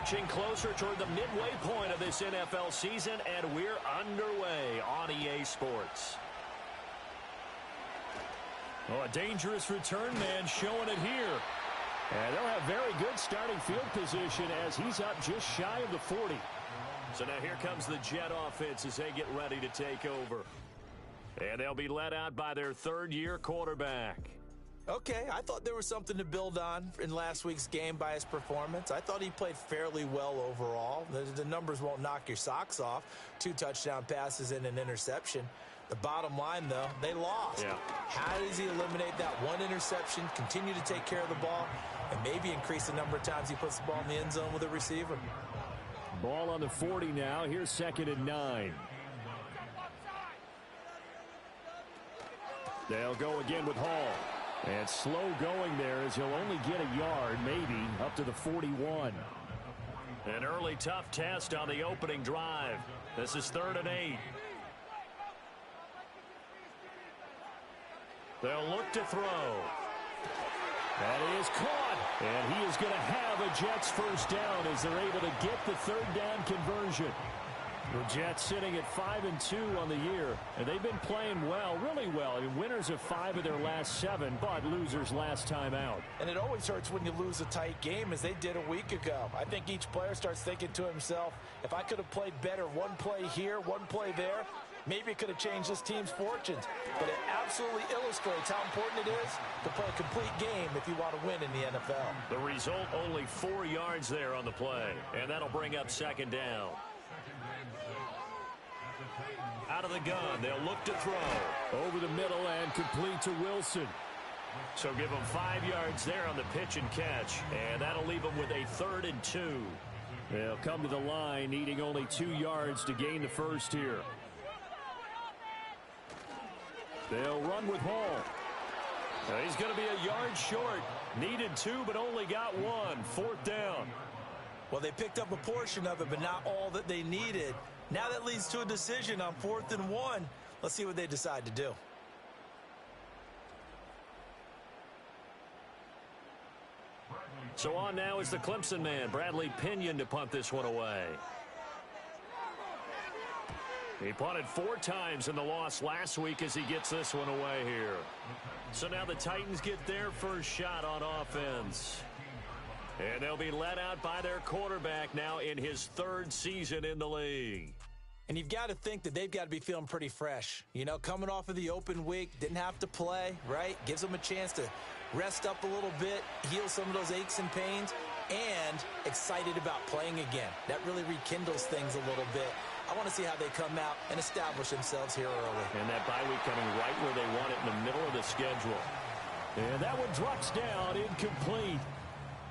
marching closer toward the midway point of this NFL season, and we're underway on EA Sports. Oh, a dangerous return man showing it here. And they'll have very good starting field position as he's up just shy of the 40. So now here comes the Jet offense as they get ready to take over. And they'll be led out by their third-year quarterback. Okay, I thought there was something to build on in last week's game by his performance. I thought he played fairly well overall. The numbers won't knock your socks off. 2 touchdown passes and an interception. The bottom line, though, they lost. Yeah. How does he eliminate that one interception, continue to take care of the ball, and maybe increase the number of times he puts the ball in the end zone with a receiver? Ball on the 40 now. Here's 2nd and 9. They'll go again with Hall. And slow going there as he'll only get a yard, maybe, up to the 41. An early tough test on the opening drive. This is 3rd and 8. They'll look to throw. That is caught. And he is going to have a Jets first down as they're able to get the 3rd down conversion. The Jets sitting at 5-2 on the year, and they've been playing well, really well. I mean, winners of 5 of their last 7, but losers last time out. And it always hurts when you lose a tight game, as they did a week ago. I think each player starts thinking to himself, if I could have played better one play here, one play there, maybe it could have changed this team's fortunes. But it absolutely illustrates how important it is to play a complete game if you want to win in the NFL. The result, only 4 yards there on the play, and that'll bring up 2nd down. Out of the gun, they'll look to throw. Over the middle and complete to Wilson. So give them 5 yards there on the pitch and catch, and that'll leave them with a 3rd and 2. They'll come to the line, needing only 2 yards to gain the first here. They'll run with Hall. Now he's going to be a yard short. Needed 2, but only got 1. 4th down. Well, they picked up a portion of it, but not all that they needed. Now that leads to a decision on 4th and 1. Let's see what they decide to do. So on now is the Clemson man, Bradley Pinion, to punt this one away. He punted 4 times in the loss last week as he gets this one away here. So now the Titans get their first shot on offense. And they'll be led out by their quarterback now in his 3rd season in the league. And you've got to think that they've got to be feeling pretty fresh. You know, coming off of the open week, didn't have to play, right? Gives them a chance to rest up a little bit, heal some of those aches and pains, and excited about playing again. That really rekindles things a little bit. I want to see how they come out and establish themselves here early. And that bye week coming right where they want it, in the middle of the schedule. And that one drops down, incomplete.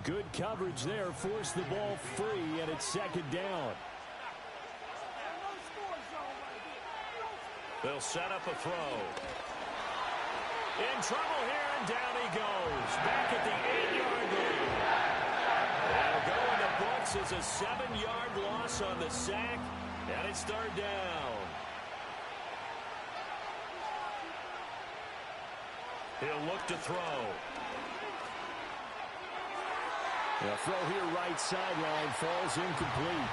Good coverage there, forced the ball free, and it's 2nd down. They'll set up a throw. In trouble here, and down he goes. Back at the 8-yard line. They'll go in the books as a 7-yard loss on the sack, and it's 3rd down. He'll look to throw. The throw here right sideline falls incomplete.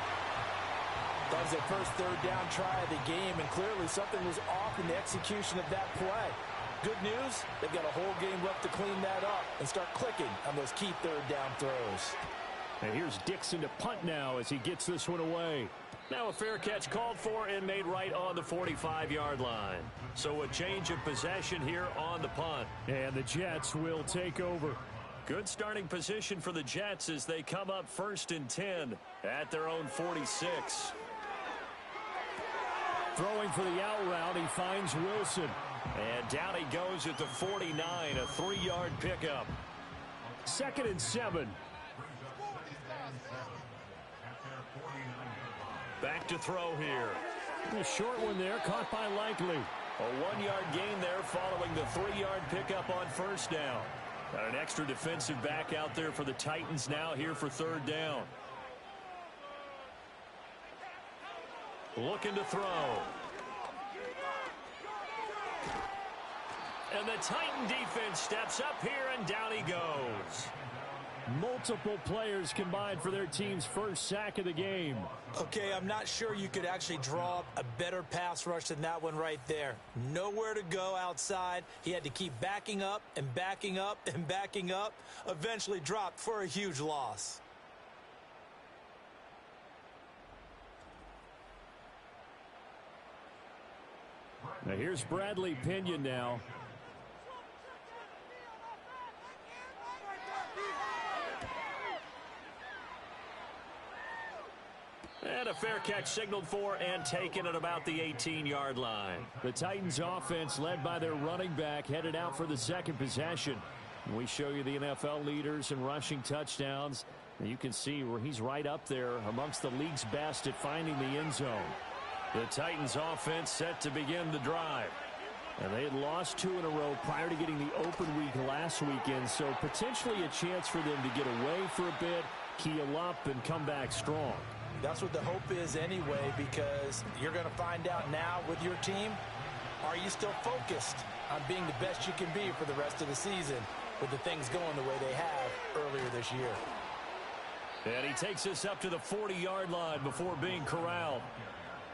That was their first 3rd down try of the game, and clearly something was off in the execution of that play. Good news, they've got a whole game left to clean that up and start clicking on those key 3rd down throws. And here's Dixon to punt now as he gets this one away. Now a fair catch called for and made right on the 45-yard line. So a change of possession here on the punt. And the Jets will take over. Good starting position for the Jets as they come up 1st and 10 at their own 46. Throwing for the out route, he finds Wilson. And down he goes at the 49, a 3-yard pickup. 2nd and 7. Back to throw here. A short one there, caught by Likely. A 1-yard gain there following the 3-yard pickup on 1st down. Got an extra defensive back out there for the Titans now here for 3rd down. Looking to throw. And the Titan defense steps up here, and down he goes. Multiple players combined for their team's first sack of the game. Okay, I'm not sure you could actually draw up a better pass rush than that one right there. Nowhere to go outside. He had to keep backing up and backing up and backing up. Eventually dropped for a huge loss. Now here's Bradley Pinion now. And a fair catch signaled for and taken at about the 18-yard line. The Titans offense led by their running back headed out for the second possession. We show you the NFL leaders in rushing touchdowns. And you can see where he's right up there amongst the league's best at finding the end zone. The Titans offense set to begin the drive. And they had lost 2 in a row prior to getting the open week last weekend, so potentially a chance for them to get away for a bit, keel up, and come back strong. That's what the hope is anyway, because you're going to find out now with your team, are you still focused on being the best you can be for the rest of the season with the things going the way they have earlier this year. And he takes us up to the 40-yard line before being corralled.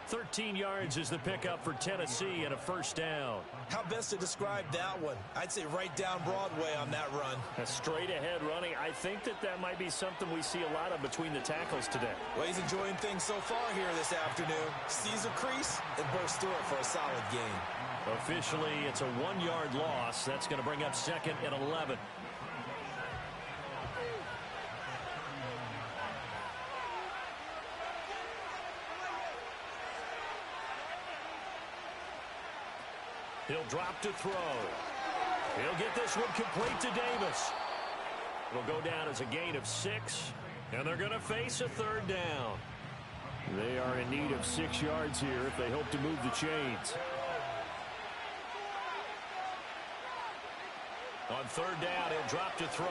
13 yards is the pickup for Tennessee and a first down. How best to describe that one? I'd say right down Broadway on that run. A straight ahead running. I think that might be something we see a lot of between the tackles today. Well, he's enjoying things so far here this afternoon. Sees a crease and bursts through it for a solid gain. Officially, it's a 1-yard loss. That's going to bring up 2nd and 11. He'll drop to throw. He'll get this one complete to Davis. It'll go down as a gain of 6, and they're going to face a 3rd down. They are in need of 6 yards here if they hope to move the chains. On 3rd down, he'll drop to throw.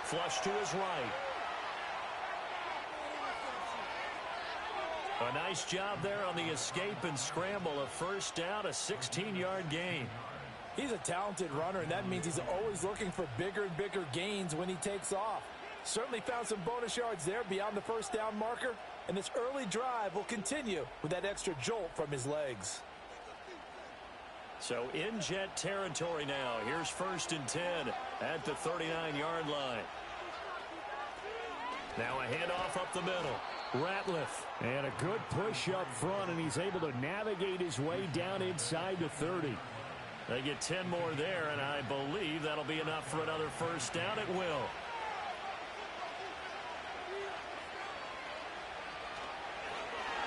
Flush to his right. A nice job there on the escape and scramble. A first down, a 16-yard gain. He's a talented runner, and that means he's always looking for bigger and bigger gains when he takes off. Certainly found some bonus yards there beyond the first down marker, and this early drive will continue with that extra jolt from his legs. So in jet territory now. Here's 1st and 10 at the 39-yard line. Now a handoff up the middle. Ratliff. And a good push up front, and he's able to navigate his way down inside the 30. They get 10 more there, and I believe that'll be enough for another first down. It will.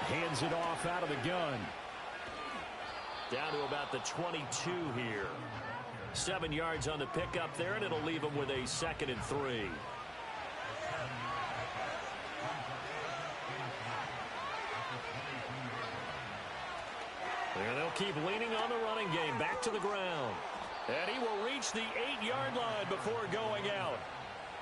Hands it off out of the gun. Down to about the 22 here. 7 yards on the pickup there, and it'll leave him with a 2nd and 3. And they'll keep leaning on the running game. Back to the ground. And he will reach the 8-yard line before going out.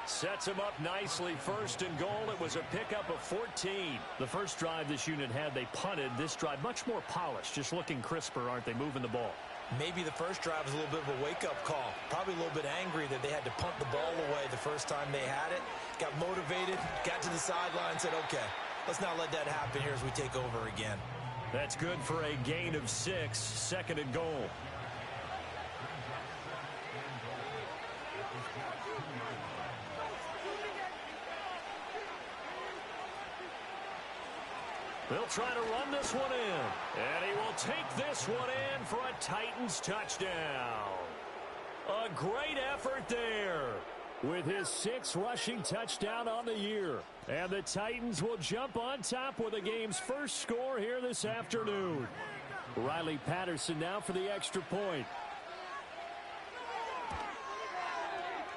Sets him up nicely. 1st and goal. It was a pickup of 14. The first drive this unit had, they punted. This drive, much more polished. Just looking crisper, aren't they, moving the ball? Maybe the first drive was a little bit of a wake-up call. Probably a little bit angry that they had to punt the ball away the first time they had it. Got motivated, got to the sideline, said, okay, let's not let that happen here as we take over again. That's good for a gain of 6. 2nd and goal. They'll try to run this one in. And he will take this one in for a Titans touchdown. A great effort there with his 6th rushing touchdown on the year. And the Titans will jump on top with the game's first score here this afternoon. Riley Patterson now for the extra point.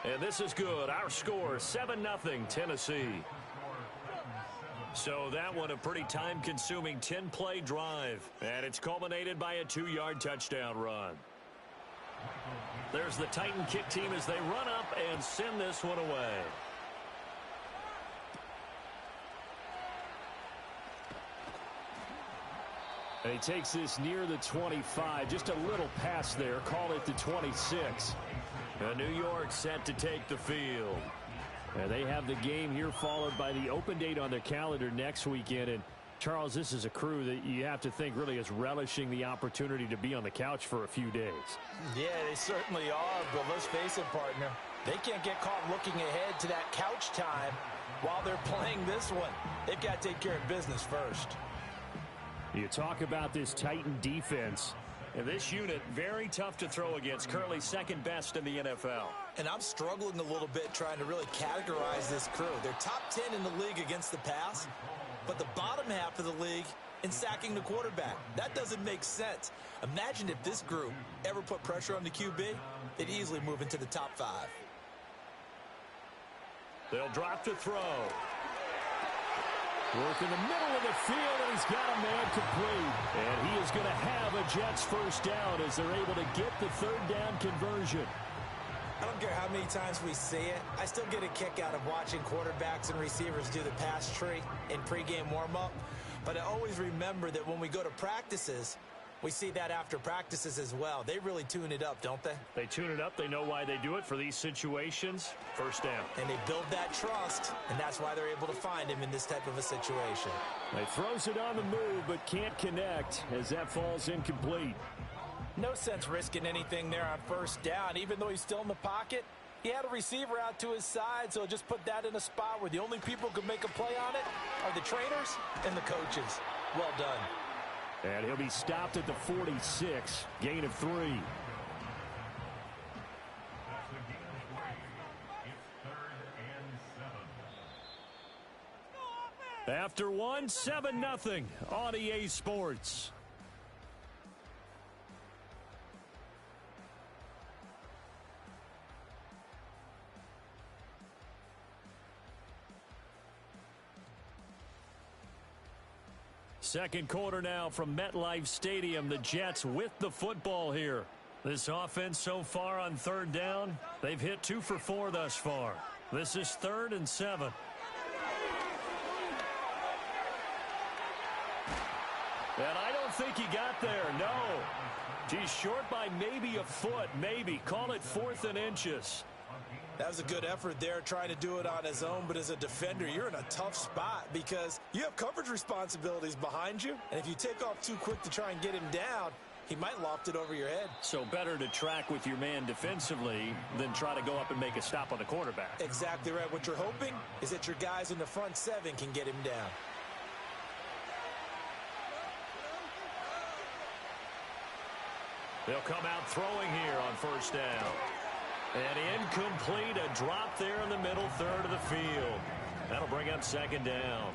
And this is good. Our score, 7-0 Tennessee. So that one a pretty time-consuming 10-play drive. And it's culminated by a 2-yard touchdown run. There's the Titan kick team as they run up and send this one away. And he takes this near the 25. Just a little pass there. Call it the 26. And New York set to take the field. And they have the game here followed by the open date on their calendar next weekend. And Charles, this is a crew that you have to think really is relishing the opportunity to be on the couch for a few days. Yeah, they certainly are, but let's face it, partner. They can't get caught looking ahead to that couch time while they're playing this one. They've got to take care of business first. You talk about this Titan defense. And this unit, very tough to throw against, currently second best in the NFL. And I'm struggling a little bit trying to really categorize this crew. They're top 10 in the league against the pass, but the bottom half of the league in sacking the quarterback. That doesn't make sense. Imagine if this group ever put pressure on the QB, they'd easily move into the top 5. They'll drop to throw. Work in the middle of the field, and he's got a man complete. And he is going to have a Jets first down as they're able to get the third down conversion. I don't care how many times we see it. I still get a kick out of watching quarterbacks and receivers do the pass tree in pregame warm-up. But I always remember that when we go to practices, we see that after practices as well. They really tune it up, don't they? They tune it up. They know why they do it for these situations. First down. And they build that trust, and that's why they're able to find him in this type of a situation. They throws it on the move, but can't connect as that falls incomplete. No sense risking anything there on first down. Even though he's still in the pocket, he had a receiver out to his side, so just put that in a spot where the only people who can make a play on it are the trainers and the coaches. Well done. And he'll be stopped at the 46, gain of 3. After 1, 7-0 on EA Sports. Second quarter now from MetLife Stadium. The Jets with the football here. This offense so far on third down, they've hit 2 for 4 thus far. This is 3rd and 7. And I don't think he got there, no. He's short by maybe a foot, maybe. Call it 4th and inches. That was a good effort there, trying to do it on his own. But as a defender, you're in a tough spot because you have coverage responsibilities behind you. And if you take off too quick to try and get him down, he might loft it over your head. So better to track with your man defensively than try to go up and make a stop on the quarterback. Exactly right. What you're hoping is that your guys in the front 7 can get him down. They'll come out throwing here on first down. And incomplete, a drop there in the middle third of the field. That'll bring up second down.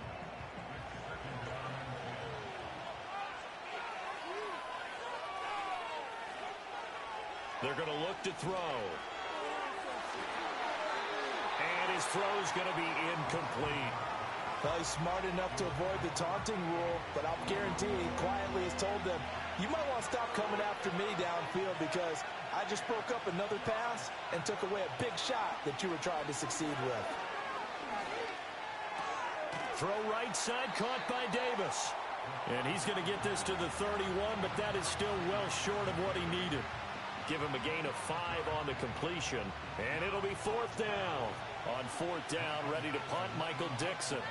They're going to look to throw. And his throw's going to be incomplete. Well, he's smart enough to avoid the taunting rule, but I'll guarantee he quietly has told them, you might want to stop coming after me downfield because I just broke up another pass and took away a big shot that you were trying to succeed with. Throw right side, caught by Davis. And he's going to get this to the 31, but that is still well short of what he needed. Give him a gain of 5 on the completion, and it'll be 4th down. On 4th down, ready to punt, Michael Dixon.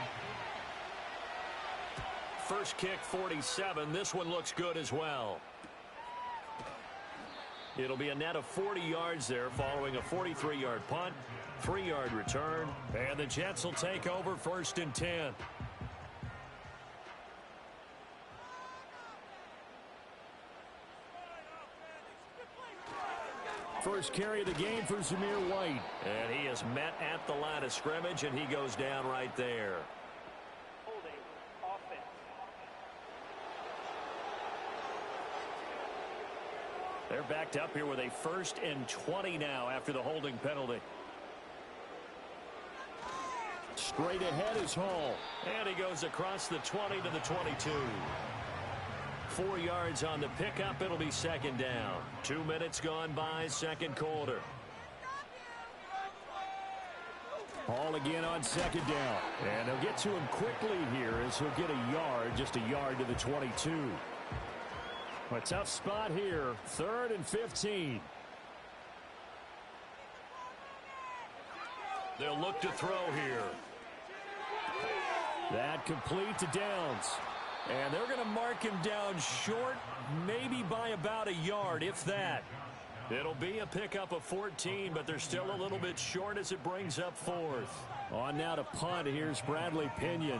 First kick, 47. This one looks good as well. It'll be a net of 40 yards there following a 43-yard punt, 3-yard return, and the Jets will take over 1st and 10. First carry of the game for Zamir White. And he is met at the line of scrimmage, and he goes down right there. They're backed up here with a 1st and 20 now after the holding penalty. Straight ahead is Hall. And he goes across the 20 to the 22. 4 yards on the pickup. It'll be 2nd down. 2 minutes gone by, second quarter. Hall again on 2nd down. And they'll get to him quickly here as he'll get a yard, just a yard to the 22. A tough spot here, 3rd and 15. They'll look to throw here. That complete to Downs. And they're going to mark him down short, maybe by about a yard, if that. It'll be a pickup of 14, but they're still a little bit short as it brings up fourth. On now to punt. Here's Bradley Pinion.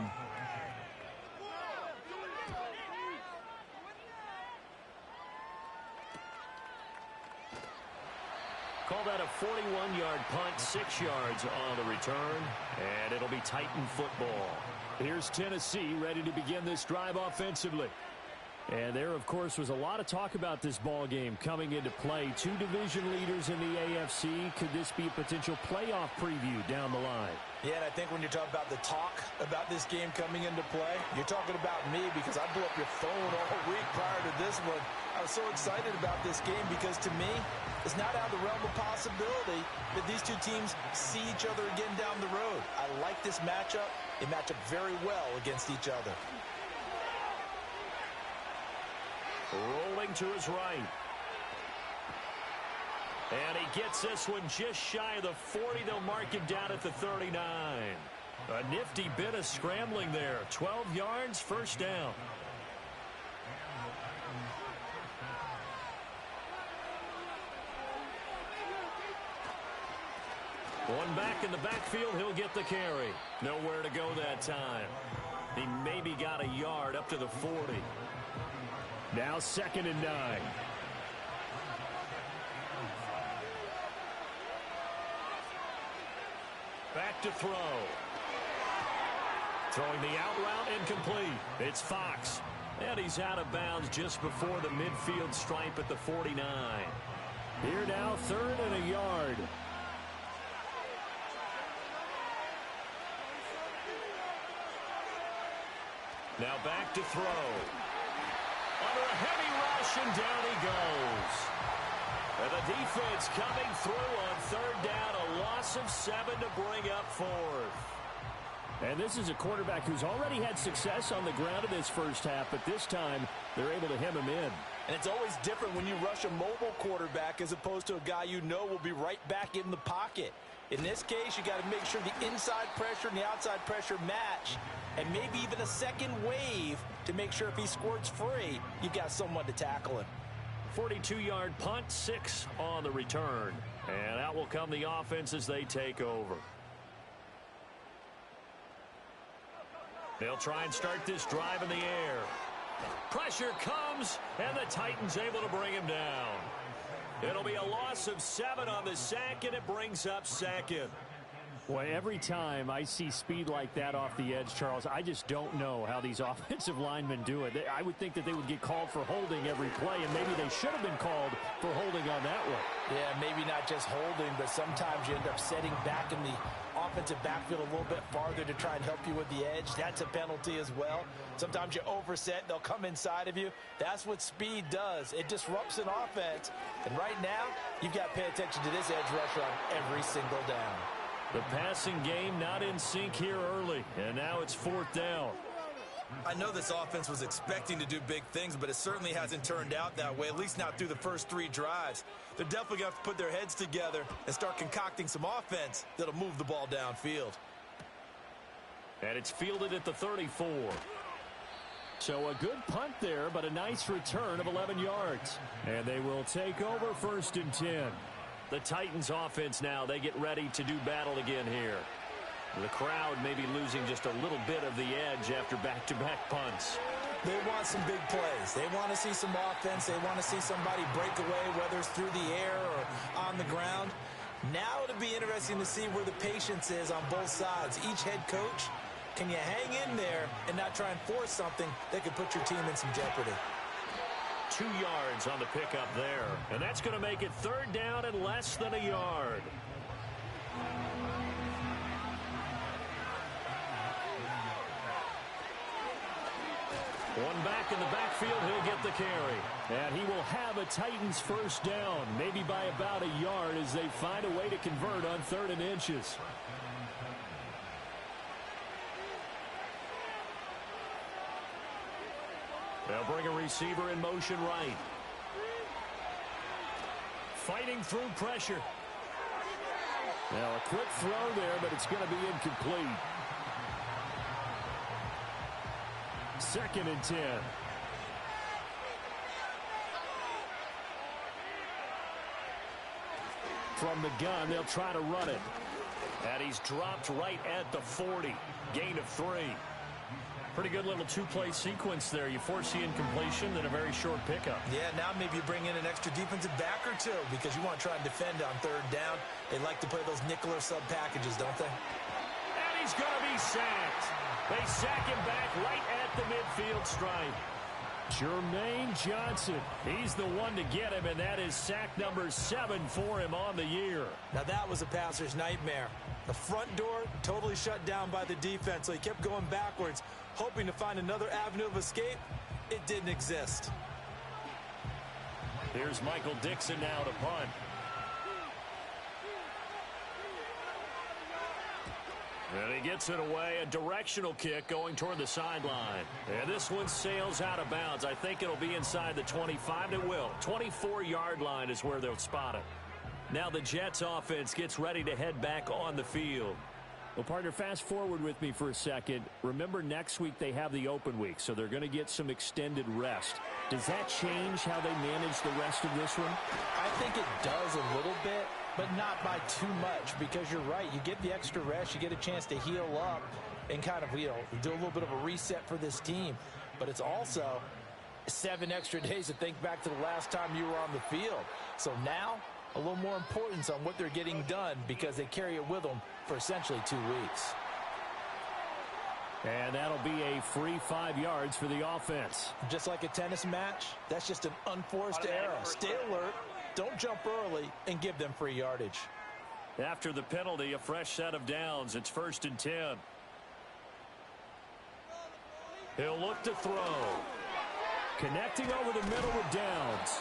Call that a 41-yard punt, 6 yards on the return, and it'll be Titan football. Here's Tennessee ready to begin this drive offensively. And there, of course, was a lot of talk about this ball game coming into play. 2 division leaders in the AFC. Could this be a potential playoff preview down the line? Yeah, and I think when you're talking about the talk about this game coming into play, you're talking about me because I blew up your phone all week prior to this one. I was so excited about this game because, to me, it's not out of the realm of possibility that these two teams see each other again down the road. I like this matchup. They match up very well against each other. Rolling to his right. And he gets this one just shy of the 40. They'll mark him down at the 39. A nifty bit of scrambling there. 12 yards, first down. One back in the backfield, he'll get the carry. Nowhere to go that time. He maybe got a yard up to the 40. Now 2nd and 9. Back to throw. Throwing the out route incomplete. It's Fox. And he's out of bounds just before the midfield stripe at the 49. Here now, 3rd and a yard. Now back to throw. Under a heavy rush, and down he goes. And the defense coming through on 3rd down. A loss of 7 to bring up 4th. And this is a quarterback who's already had success on the ground in this first half, but this time they're able to hem him in. And it's always different when you rush a mobile quarterback as opposed to a guy you know will be right back in the pocket. In this case, you got to make sure the inside pressure and the outside pressure match, and maybe even a second wave to make sure if he squirts free, you've got someone to tackle him. 42-yard punt, 6 on the return. And out will come the offense as they take over. They'll try and start this drive in the air. Pressure comes, and the Titans able to bring him down. It'll be a loss of 7 on the sack, and it brings up 2nd. Boy, every time I see speed like that off the edge, Charles, I just don't know how these offensive linemen do it. I would think that they would get called for holding every play, and maybe they should have been called for holding on that one. Yeah, maybe not just holding, but sometimes you end up setting back in the offensive backfield a little bit farther to try and help you with the edge. That's a penalty as well. Sometimes you overset, they'll come inside of you. That's what speed does. It disrupts an offense. And right now, you've got to pay attention to this edge rusher on every single down. The passing game not in sync here early, and now it's 4th down. I know this offense was expecting to do big things, but it certainly hasn't turned out that way, at least not through the first 3 drives. They're definitely going to have to put their heads together and start concocting some offense that'll move the ball downfield. And it's fielded at the 34. So a good punt there, but a nice return of 11 yards. And they will take over 1st and 10. The Titans offense now, they get ready to do battle again here. The crowd may be losing just a little bit of the edge after back-to-back punts. They want some big plays. They want to see some offense. They want to see somebody break away, whether it's through the air or on the ground. Now it'll be interesting to see where the patience is on both sides. Each head coach, can you hang in there and not try and force something that could put your team in some jeopardy? 2 yards on the pickup there. And that's going to make it 3rd down and less than a yard. One back in the backfield, he'll get the carry. And he will have a Titans 1st down, maybe by about a yard as they find a way to convert on 3rd and inches. They'll bring a receiver in motion right. Fighting through pressure. Now a quick throw there, but it's going to be incomplete. 2nd and 10. From the gun, they'll try to run it. And he's dropped right at the 40. Gain of 3. Pretty good little two-play sequence there. You force the incompletion, then a very short pickup. Yeah, now maybe you bring in an extra defensive back or two because you want to try and defend on 3rd down. They like to play those nickel or sub packages, don't they? And he's going to be sacked. They sack him back right at the midfield stripe. Jermaine Johnson, he's the one to get him, and that is sack number 7 for him on the year. Now that was a passer's nightmare. The front door totally shut down by the defense, so he kept going backwards, hoping to find another avenue of escape. It didn't exist. Here's Michael Dixon now to punt. And he gets it away, a directional kick going toward the sideline. And this one sails out of bounds. I think it'll be inside the 25. It will. 24-yard line is where they'll spot it. Now the Jets offense gets ready to head back on the field. Well, partner, fast forward with me for a second. Remember, next week they have the open week, so they're going to get some extended rest. Does that change how they manage the rest of this one? I think it does a little bit, but not by too much, because you're right. You get the extra rest, you get a chance to heal up and kind of, do a little bit of a reset for this team. But it's also 7 extra days to think back to the last time you were on the field. So now, a little more importance on what they're getting done because they carry it with them for essentially 2 weeks. And that'll be a free 5 yards for the offense. Just like a tennis match, that's just an unforced error. Stay alert, don't jump early, and give them free yardage. After the penalty, a fresh set of downs. It's 1st and 10. He'll look to throw. Connecting over the middle with Downs.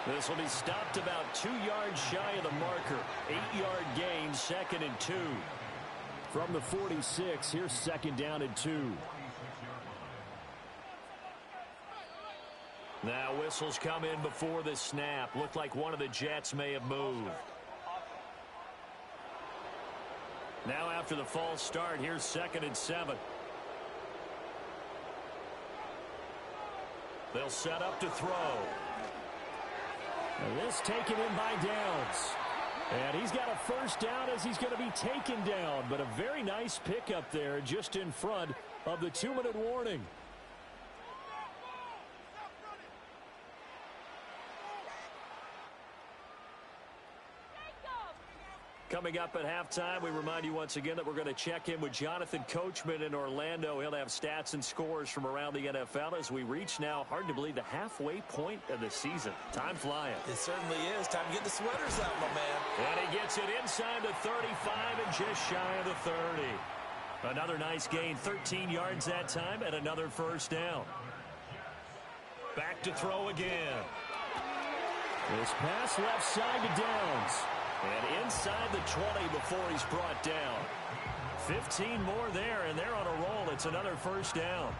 This will be stopped about 2 yards shy of the marker. 8-yard gain, 2nd and 2. From the 46, here's 2nd down and 2. Now whistles come in before the snap. Looked like one of the Jets may have moved. Now after the false start, here's 2nd and 7. They'll set up to throw. And this taken in by Downs. And he's got a 1st down as he's going to be taken down. But a very nice pickup there just in front of the 2-minute warning. Coming up at halftime, we remind you once again that we're going to check in with Jonathan Coachman in Orlando. He'll have stats and scores from around the NFL as we reach now, hard to believe, the halfway point of the season. Time flying. It certainly is. Time to get the sweaters out, my man. And he gets it inside the 35 and just shy of the 30. Another nice gain, 13 yards that time, and another 1st down. Back to throw again. This pass left side to Downs. And inside the 20 before he's brought down. 15 more there, and they're on a roll. It's another 1st down.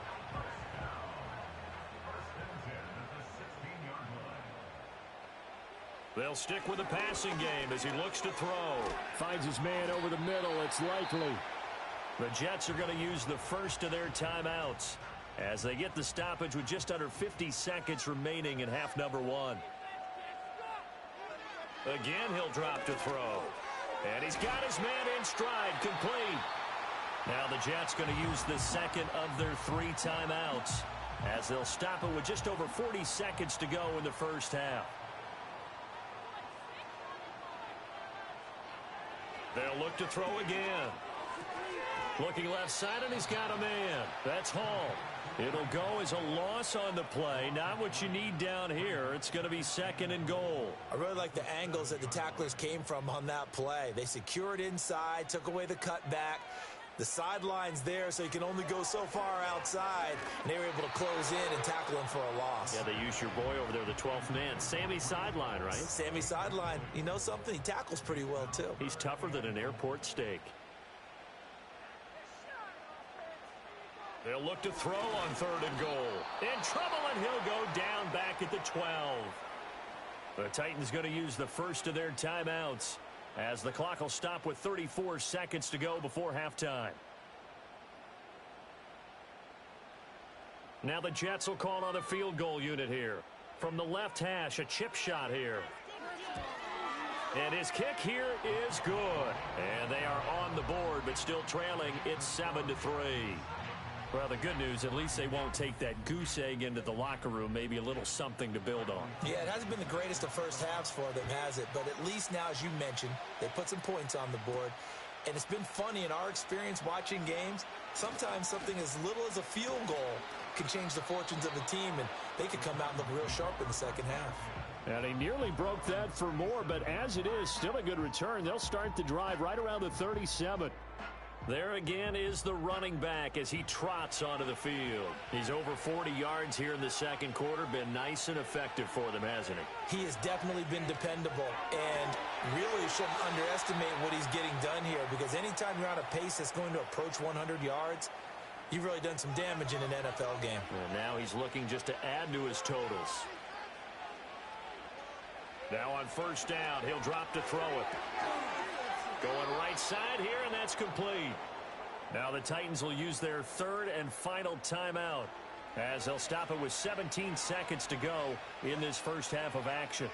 They'll stick with the passing game as he looks to throw. Finds his man over the middle. It's likely. The Jets are going to use the first of their timeouts as they get the stoppage with just under 50 seconds remaining in half number 1. Again, he'll drop to throw. And he's got his man in stride, complete. Now the Jets going to use the 2nd of their 3 timeouts as they'll stop it with just over 40 seconds to go in the 1st half. They'll look to throw again. Looking left side, and he's got a man. That's Hall. It'll go as a loss on the play. Not what you need down here. It's going to be 2nd and goal. I really like the angles that the tacklers came from on that play. They secured inside, took away the cutback. The sideline's there, so you can only go so far outside. And they were able to close in and tackle him for a loss. Yeah, they used your boy over there, the 12th man. Sammy Sideline, right? Sammy Sideline. You know something? He tackles pretty well, too. He's tougher than an airport steak. They'll look to throw on 3rd and goal. In trouble, and he'll go down back at the 12. The Titans going to use the first of their timeouts as the clock will stop with 34 seconds to go before halftime. Now the Jets will call on the field goal unit here. From the left hash, a chip shot here. And his kick here is good. And they are on the board, but still trailing. It's 7-3. Well, the good news, at least they won't take that goose egg into the locker room. Maybe a little something to build on. Yeah, it hasn't been the greatest of first halves for them, has it? But at least now, as you mentioned, they put some points on the board. And it's been funny in our experience watching games. Sometimes something as little as a field goal can change the fortunes of the team, and they could come out and look real sharp in the second half. And he nearly broke that for more, but as it is, still a good return. They'll start the drive right around the 37. There again is the running back as he trots onto the field. He's over 40 yards here in the second quarter. Been nice and effective for them, hasn't he? He has definitely been dependable, and really shouldn't underestimate what he's getting done here, because anytime you're on a pace that's going to approach 100 yards, you've really done some damage in an NFL game. And now he's looking just to add to his totals. Now on first down, he'll drop to throw it. Going right side here, and that's complete. Now the Titans will use their third and final timeout, as they'll stop it with 17 seconds to go in this first half of action.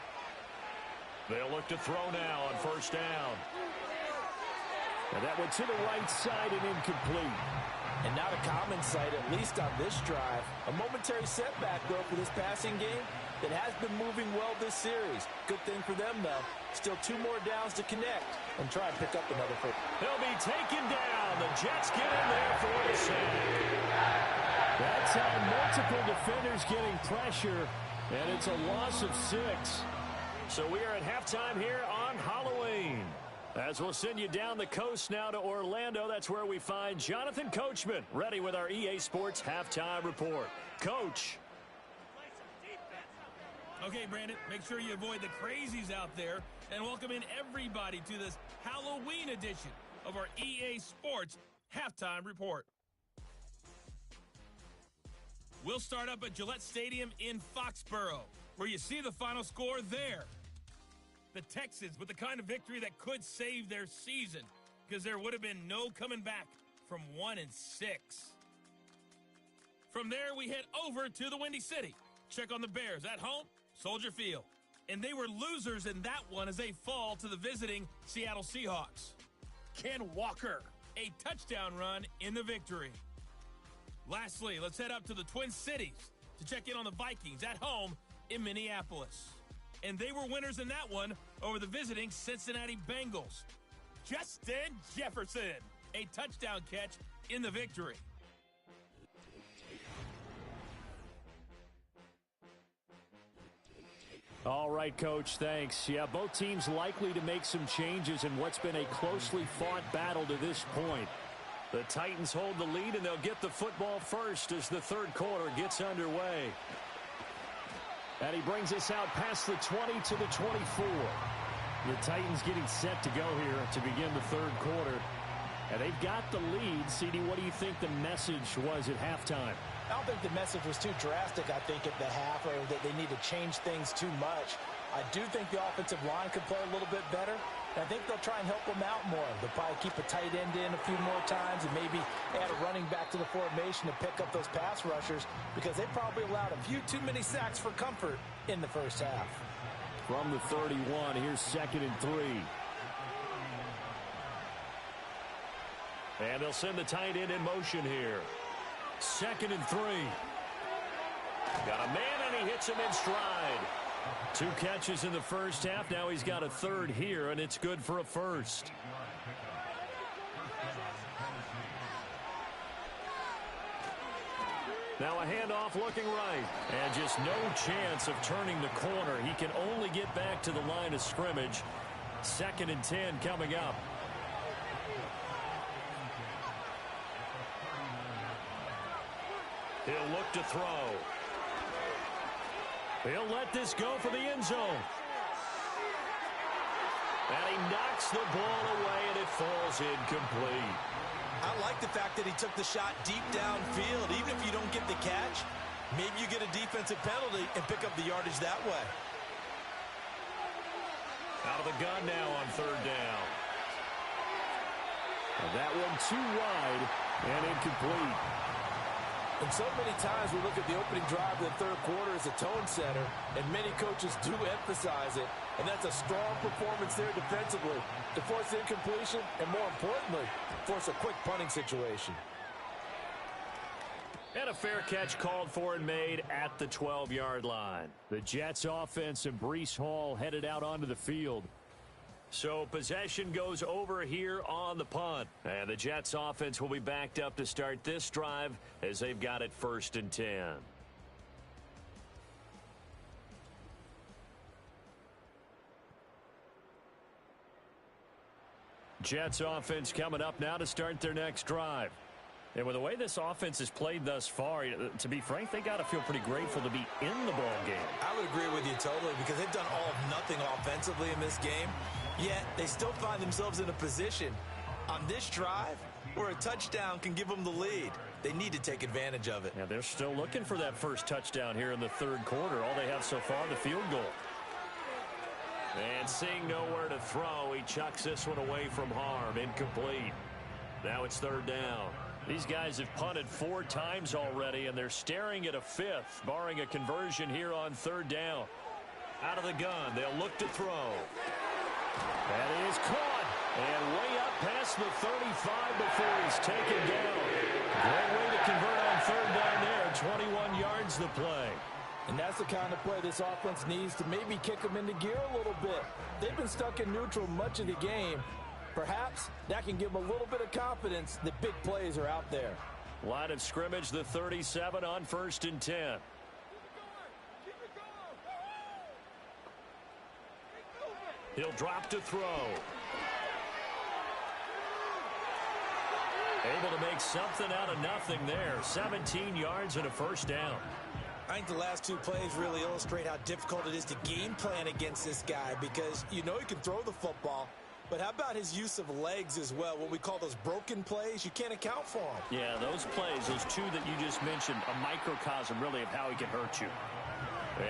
They'll look to throw now on first down. And that went to the right side and incomplete. And not a common sight, at least on this drive. A momentary setback, though, for this passing game that has been moving well this series. Good thing for them, though. Still 2 more downs to connect and try and pick up another first. He'll be taken down. The Jets get in there for the sack. That's how multiple defenders getting pressure, and it's a loss of 6. So we are at halftime here on Halloween. As we'll send you down the coast now to Orlando, that's where we find Jonathan Coachman, ready with our EA Sports Halftime Report. Coach. Okay, Brandon, make sure you avoid the crazies out there and welcome in everybody to this Halloween edition of our EA Sports Halftime Report. We'll start up at Gillette Stadium in Foxborough, where you see the final score there. The Texans with the kind of victory that could save their season, because there would have been no coming back from 1-6. From there, we head over to the Windy City. Check on the Bears at home, Soldier Field. And they were losers in that one as they fall to the visiting Seattle Seahawks. Ken Walker, a touchdown run in the victory. Lastly, let's head up to the Twin Cities to check in on the Vikings at home in Minneapolis. And they were winners in that one over the visiting Cincinnati Bengals. Justin Jefferson, a touchdown catch in the victory. All right, Coach, thanks. Yeah, both teams likely to make some changes in what's been a closely fought battle to this point. The Titans hold the lead, and they'll get the football first as the third quarter gets underway. And he brings us out past the 20 to the 24. The Titans getting set to go here to begin the third quarter. And they've got the lead. CD, what do you think the message was at halftime? I don't think the message was too drastic, I think, at the half, or that they need to change things too much. I do think the offensive line could play a little bit better. And I think they'll try and help them out more. They'll probably keep a tight end in a few more times and maybe add a running back to the formation to pick up those pass rushers, because they probably allowed a few too many sacks for comfort in the first half. From the 31, here's 2nd and 3. And they'll send the tight end in motion here. 2nd and 3. Got a man, and he hits him in stride. 2 catches in the first half. Now he's got a third here, and it's good for a first. Now a handoff looking right. And just no chance of turning the corner. He can only get back to the line of scrimmage. 2nd and 10 coming up. He'll look to throw. He'll let this go for the end zone. And he knocks the ball away, and it falls incomplete. I like the fact that he took the shot deep downfield. Even if you don't get the catch, maybe you get a defensive penalty and pick up the yardage that way. Out of the gun now on third down. And that one too wide and incomplete. And so many times we look at the opening drive of the third quarter as a tone setter, and many coaches do emphasize it. And that's a strong performance there defensively to force incompletion and, more importantly, force a quick punting situation. And a fair catch called for and made at the 12-yard line. The Jets offense and Breece Hall headed out onto the field. So possession goes over here on the punt. And the Jets offense will be backed up to start this drive as they've got it 1st and 10. Jets offense coming up now to start their next drive. And with the way this offense has played thus far, to be frank, they got to feel pretty grateful to be in the ball game. I would agree with you totally, because they've done all of nothing offensively in this game, yet they still find themselves in a position on this drive where a touchdown can give them the lead. They need to take advantage of it. Yeah, they're still looking for that first touchdown here in the third quarter. All they have so far, the field goal. And seeing nowhere to throw, he chucks this one away from harm. Incomplete. Now it's third down. These guys have punted 4 times already, and they're staring at a 5th, barring a conversion here on third down. Out of the gun, they'll look to throw. That is caught, and way up past the 35 before he's taken down. Great way to convert on third down there. 21 yards the play. And that's the kind of play this offense needs to maybe kick them into gear a little bit. They've been stuck in neutral much of the game. Perhaps that can give them a little bit of confidence that big plays are out there. Line of scrimmage, the 37 on 1st and 10. He'll drop to throw. Able to make something out of nothing there. 17 yards and a first down. I think the last 2 plays really illustrate how difficult it is to game plan against this guy, because you know he can throw the football, but how about his use of legs as well? What we call those broken plays, you can't account for them. Yeah, those plays, those 2 that you just mentioned, a microcosm really of how he can hurt you.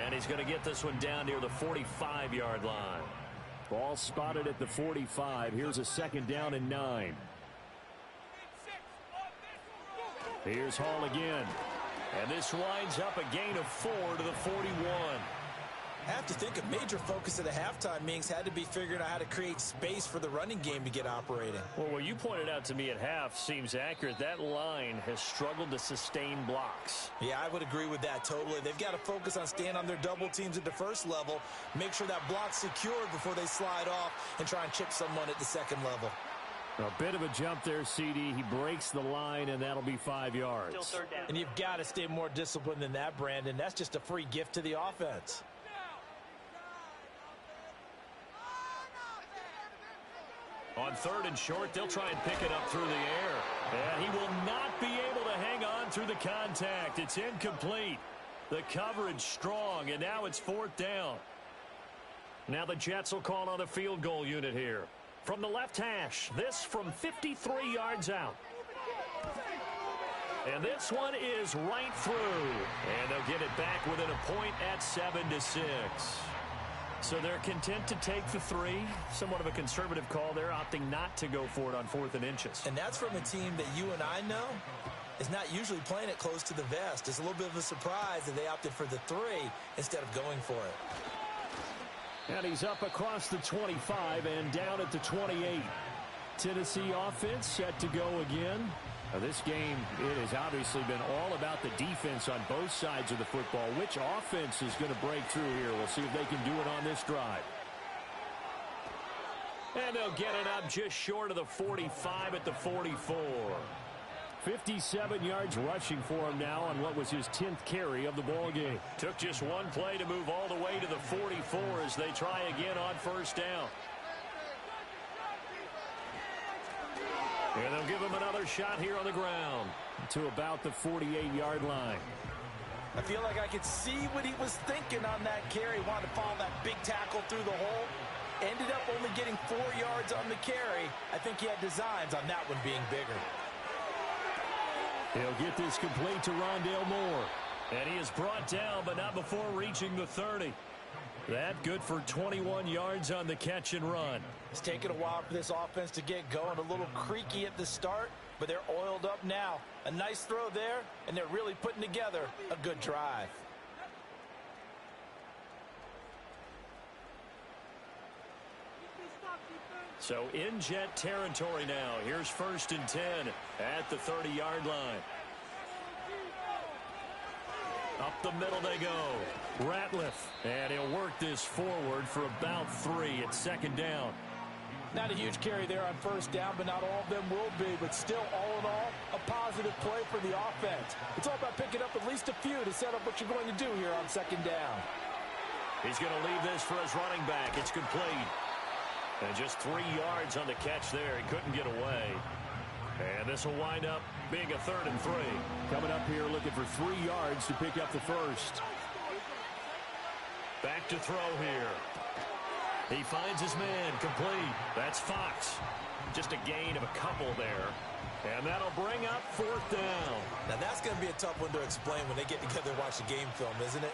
And he's going to get this one down near the 45-yard line. Ball spotted at the 45. Here's a 2nd down and 9. Here's Hall again. And this winds up a gain of 4 to the 41. I have to think a major focus at the halftime meetings had to be figuring out how to create space for the running game to get operating. Well, what you pointed out to me at half seems accurate. That line has struggled to sustain blocks. Yeah, I would agree with that totally. They've got to focus on staying on their double teams at the first level, make sure that block's secured before they slide off and try and chip someone at the second level. A bit of a jump there, CD. He breaks the line, and that'll be 5 yards. Still third down. And you've got to stay more disciplined than that, Brandon. That's just a free gift to the offense. On 3rd and short, they'll try and pick it up through the air. And he will not be able to hang on through the contact. It's incomplete. The coverage strong, and now it's 4th down. Now the Jets will call on a field goal unit here. From the left hash, this from 53 yards out. And this one is right through. And they'll get it back within a point at 7-6. So they're content to take the 3. Somewhat of a conservative call there, opting not to go for it on 4th and inches. And that's from a team that you and I know is not usually playing it close to the vest. It's a little bit of a surprise that they opted for the 3 instead of going for it. And he's up across the 25 and down at the 28. Tennessee offense set to go again. Now this game, it has obviously been all about the defense on both sides of the football. Which offense is going to break through here? We'll see if they can do it on this drive. And they'll get it up just short of the 45 at the 44. 57 yards rushing for him now on what was his 10th carry of the ball game. Took just one play to move all the way to the 44 as they try again on 1st down. And they'll give him another shot here on the ground. To about the 48-yard line. I feel like I could see what he was thinking on that carry. Wanted to follow that big tackle through the hole. Ended up only getting 4 yards on the carry. I think he had designs on that one being bigger. He'll get this complete to Rondale Moore. And he is brought down, but not before reaching the 30. That good for 21 yards on the catch and run. It's taken a while for this offense to get going. A little creaky at the start, but they're oiled up now. A nice throw there, and they're really putting together a good drive. So in Jet territory now. Here's 1st and 10 at the 30-yard line. Up the middle they go. Ratliff. And he'll work this forward for about 3 at 2nd down. Not a huge carry there on 1st down, but not all of them will be. But still, all in all, a positive play for the offense. It's all about picking up at least a few to set up what you're going to do here on 2nd down. He's going to leave this for his running back. It's complete. And just 3 yards on the catch there. He couldn't get away. And this will wind up being a 3rd and 3. Coming up here looking for 3 yards to pick up the first. Back to throw here. He finds his man complete. That's Fox. Just a gain of a couple there. And that'll bring up 4th down. Now that's going to be a tough one to explain when they get together and watch the game film, isn't it?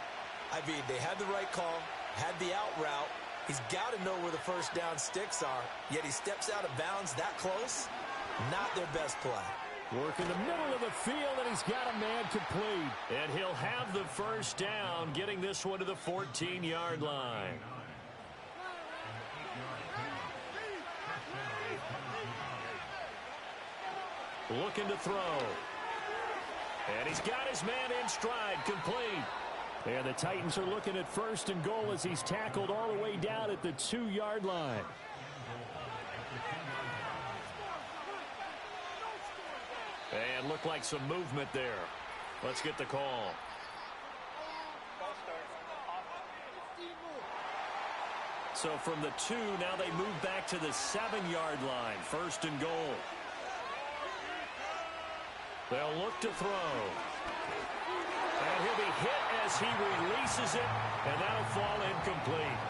I mean, they had the right call, had the out route. He's got to know where the 1st down sticks are, yet he steps out of bounds that close. Not their best play. Work in the middle of the field, and he's got a man complete. And he'll have the 1st down, getting this one to the 14-yard line. Looking to throw. And he's got his man in stride, complete. And the Titans are looking at 1st and goal as he's tackled all the way down at the 2-yard line. And looked like some movement there. Let's get the call. So from the 2, now they move back to the 7-yard line. 1st and goal. They'll look to throw. And he'll be hit as he releases it, and that'll fall incomplete.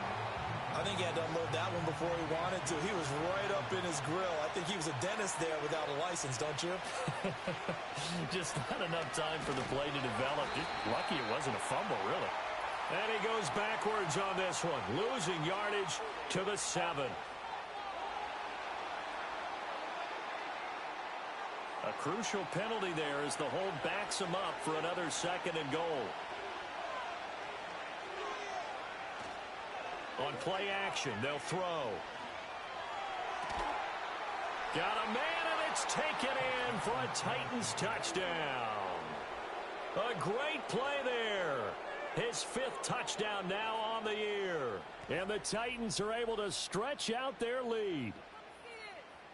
I think he had to unload that one before he wanted to. He was right up in his grill. I think he was a dentist there without a license, don't you? Just not enough time for the play to develop. Just lucky it wasn't a fumble, really. And he goes backwards on this one, losing yardage to the 7. A crucial penalty there as the hold backs him up for another 2nd and goal. On play action, they'll throw. Got a man, and it's taken in for a Titans touchdown. A great play there. His 5th touchdown now on the year. And the Titans are able to stretch out their lead.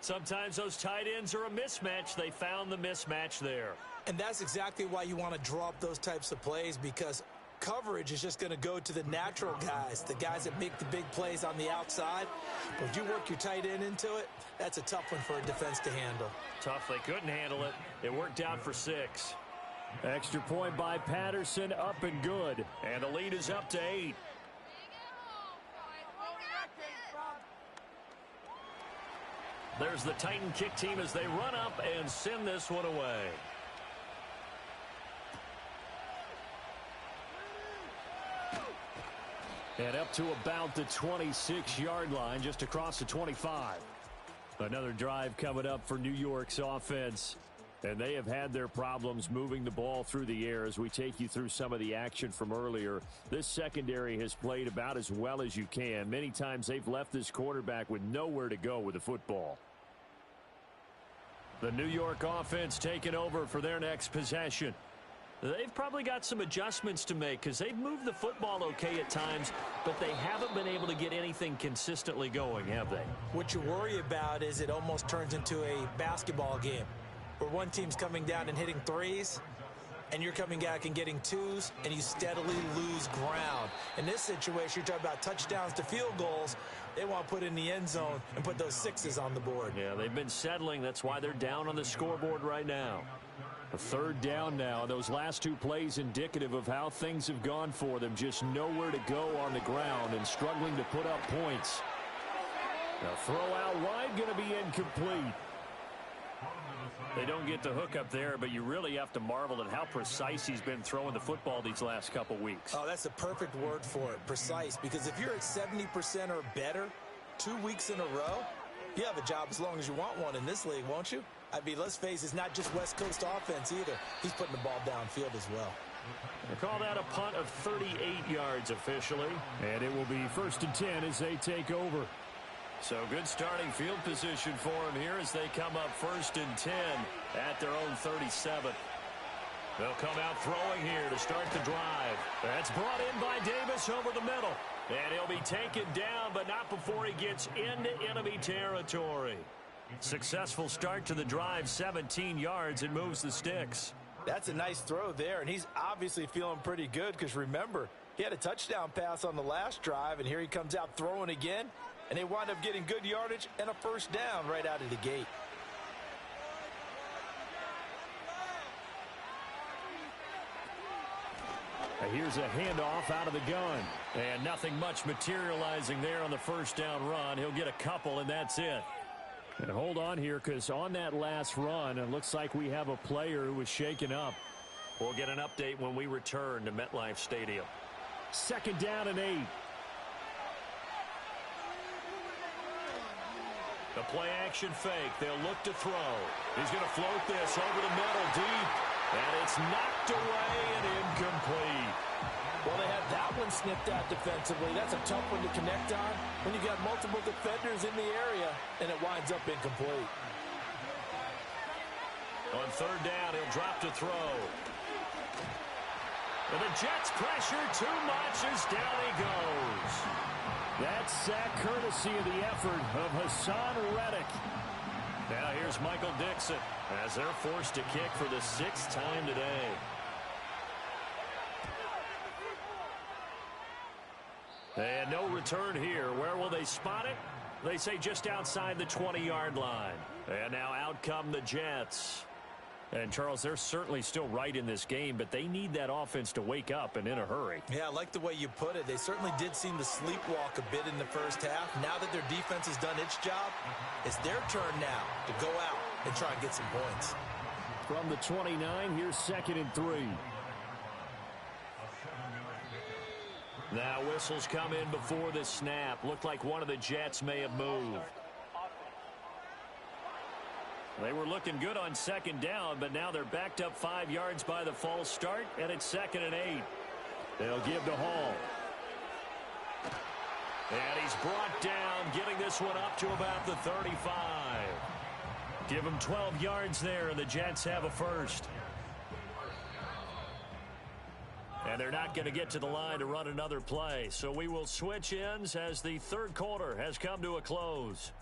Sometimes those tight ends are a mismatch. They found the mismatch there. And that's exactly why you want to draw up those types of plays, because coverage is just going to go to the natural guys, the guys that make the big plays on the outside. But if you work your tight end into it, that's a tough one for a defense to handle. Tough. They couldn't handle it. It worked out for 6. Extra point by Patterson, up and good. And the lead is up to 8. There's the Titan kick team as they run up and send this one away. And up to about the 26-yard line, just across the 25. Another drive coming up for New York's offense. And they have had their problems moving the ball through the air as we take you through some of the action from earlier. This secondary has played about as well as you can. Many times they've left this quarterback with nowhere to go with the football. The New York offense taking over for their next possession. They've probably got some adjustments to make because they've moved the football okay at times, but they haven't been able to get anything consistently going, have they? What you worry about is it almost turns into a basketball game where one team's coming down and hitting threes, and you're coming back and getting twos, and you steadily lose ground. In this situation, you're talking about touchdowns to field goals. They want to put in the end zone and put those 6s on the board. Yeah, they've been settling. That's why they're down on the scoreboard right now. A 3rd down now. Those last 2 plays indicative of how things have gone for them. Just nowhere to go on the ground and struggling to put up points. Now throw out wide, going to be incomplete. They don't get the hook up there, but you really have to marvel at how precise he's been throwing the football these last couple weeks. Oh, that's the perfect word for it, precise, because if you're at 70% or better 2 weeks in a row, you have a job as long as you want one in this league, won't you? I mean, let's face it, it's not just West Coast offense either. He's putting the ball downfield as well. They call that a punt of 38 yards officially. And it will be 1st and 10 as they take over. So good starting field position for him here as they come up 1st and 10 at their own 37. They'll come out throwing here to start the drive. That's brought in by Davis over the middle. And he'll be taken down, but not before he gets into enemy territory. Successful start to the drive, 17 yards, and moves the sticks. That's a nice throw there, and he's obviously feeling pretty good because, remember, he had a touchdown pass on the last drive, and here he comes out throwing again, and they wind up getting good yardage and a 1st down right out of the gate. Here's a handoff out of the gun. And nothing much materializing there on the 1st down run. He'll get a couple, and that's it. And hold on here, because on that last run, it looks like we have a player who was shaken up. We'll get an update when we return to MetLife Stadium. 2nd down and 8. The play action fake. They'll look to throw. He's going to float this over the middle deep. And it's knocked away and incomplete. Well, they had that one snipped out defensively. That's a tough one to connect on when you got multiple defenders in the area, and it winds up incomplete. On 3rd down, he'll drop to throw. And the Jets pressure too much as down he goes. That's sack courtesy of the effort of Hassan Reddick. Now here's Michael Dixon as they're forced to kick for the 6th time today. And no return here. Where will they spot it? They say just outside the 20-yard line. And now out come the Jets. And, Charles, they're certainly still right in this game, but they need that offense to wake up and in a hurry. Yeah, I like the way you put it. They certainly did seem to sleepwalk a bit in the 1st half. Now that their defense has done its job, it's their turn now to go out and try and get some points. From the 29, here's 2nd and 3. Now whistles come in before the snap. Looked like one of the Jets may have moved. They were looking good on 2nd down, but now they're backed up 5 yards by the false start, and it's 2nd and 8. They'll give to Hall. And he's brought down, getting this one up to about the 35. Give him 12 yards there, and the Jets have a 1st. And they're not going to get to the line to run another play, so we will switch ends as the 3rd quarter has come to a close.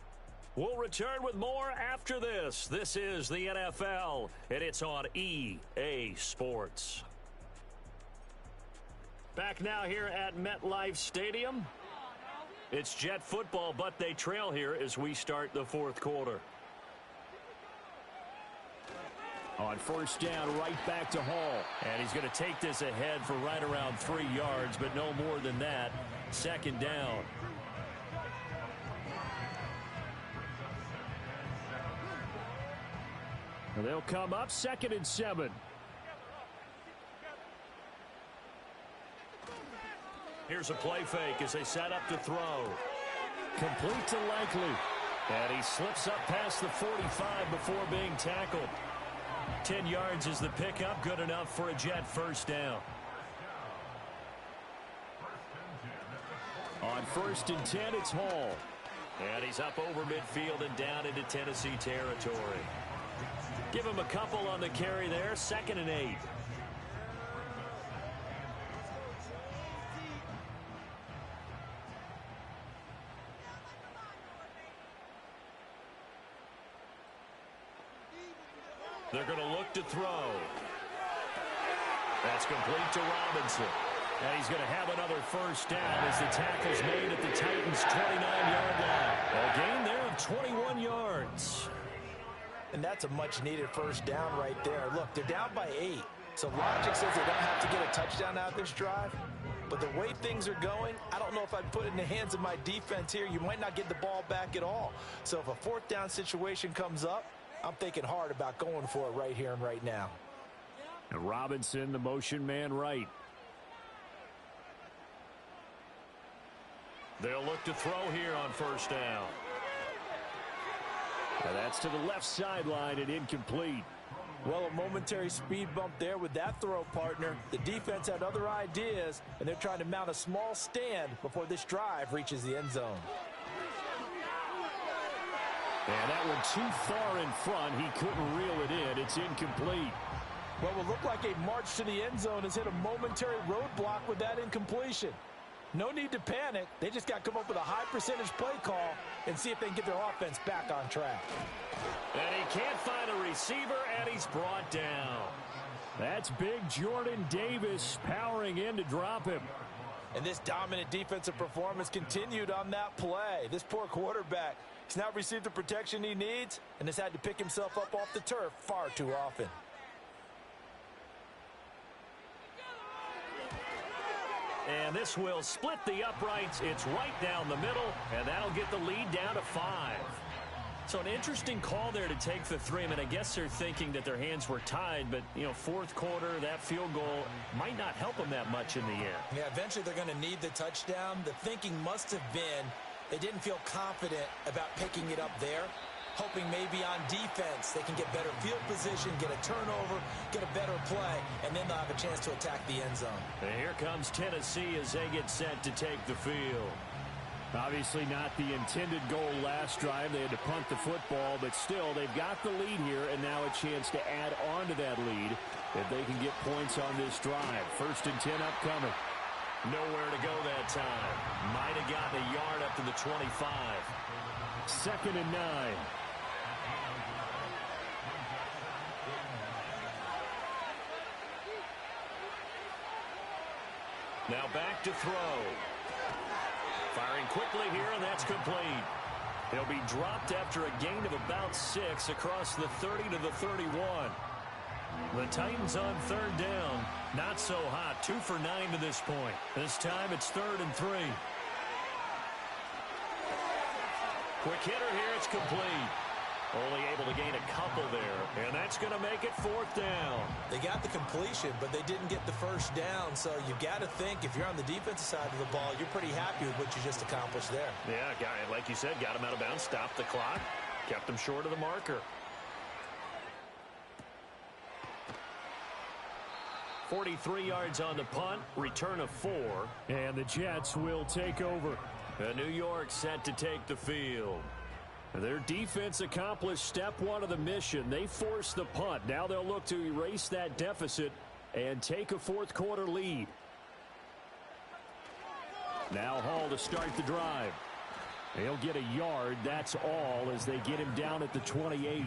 We'll return with more after this. This is the NFL, and it's on EA Sports. Back now here at MetLife Stadium. It's Jet football, but they trail here as we start the 4th quarter. On 1st down, right back to Hall. And he's going to take this ahead for right around 3 yards, but no more than that. 2nd down. They'll come up 2nd and 7. Here's a play fake as they set up to throw. Complete to Likely. And he slips up past the 45 before being tackled. 10 yards is the pickup, good enough for a Jet 1st down. On 1st and 10, it's Hall. And he's up over midfield and down into Tennessee territory. Give him a couple on the carry there. 2nd and 8. They're going to look to throw. That's complete to Robinson. And he's going to have another 1st down as the tackle's made at the Titans' 29-yard line. A gain there of 21 yards. And that's a much-needed 1st down right there. Look, they're down by 8. So logic says they don't have to get a touchdown out of this drive. But the way things are going, I don't know if I'd put it in the hands of my defense here. You might not get the ball back at all. So if a 4th down situation comes up, I'm thinking hard about going for it right here and right now. And Robinson, the motion man right. They'll look to throw here on first down. And that's to the left sideline and incomplete. Well, a momentary speed bump there with that throw, partner. The defense had other ideas, and they're trying to mount a small stand before this drive reaches the end zone. And that one too far in front. He couldn't reel it in. It's incomplete. What will look like a march to the end zone has hit a momentary roadblock with that incompletion. No need to panic. They just got to come up with a high percentage play call and see if they can get their offense back on track. And he can't find a receiver, and he's brought down. That's big Jordan Davis powering in to drop him. And this dominant defensive performance continued on that play. This poor quarterback has not received the protection he needs and has had to pick himself up off the turf far too often. And this will split the uprights. It's right down the middle, and that'll get the lead down to 5. So an interesting call there to take the 3. I mean, I guess they're thinking that their hands were tied, but, you know, fourth quarter, that field goal might not help them that much in the end. Yeah, eventually they're going to need the touchdown. The thinking must have been they didn't feel confident about picking it up there, hoping maybe on defense they can get better field position, get a turnover, get a better play, and then they'll have a chance to attack the end zone. And here comes Tennessee as they get set to take the field. Obviously not the intended goal last drive. They had to punt the football, but still they've got the lead here and now a chance to add on to that lead if they can get points on this drive. 1st and 10 upcoming. Nowhere to go that time. Might have gotten a yard up to the 25. 2nd and 9. Now back to throw. Firing quickly here, and that's complete. He'll be dropped after a gain of about 6 across the 30 to the 31. The Titans on 3rd down. Not so hot. 2 for 9 to this point. This time it's 3rd and 3. Quick hitter here. It's complete. Only able to gain a couple there, and that's going to make it 4th down. They got the completion, but they didn't get the first down, so you've got to think if you're on the defensive side of the ball, you're pretty happy with what you just accomplished there. Yeah, like you said, got him out of bounds, stopped the clock, kept him short of the marker. 43 yards on the punt, return of 4. And the Jets will take over. New York set to take the field. Their defense accomplished step 1 of the mission. They forced the punt. Now they'll look to erase that deficit and take a 4th quarter lead. Now Hall to start the drive. He'll get a yard. That's all as they get him down at the 28.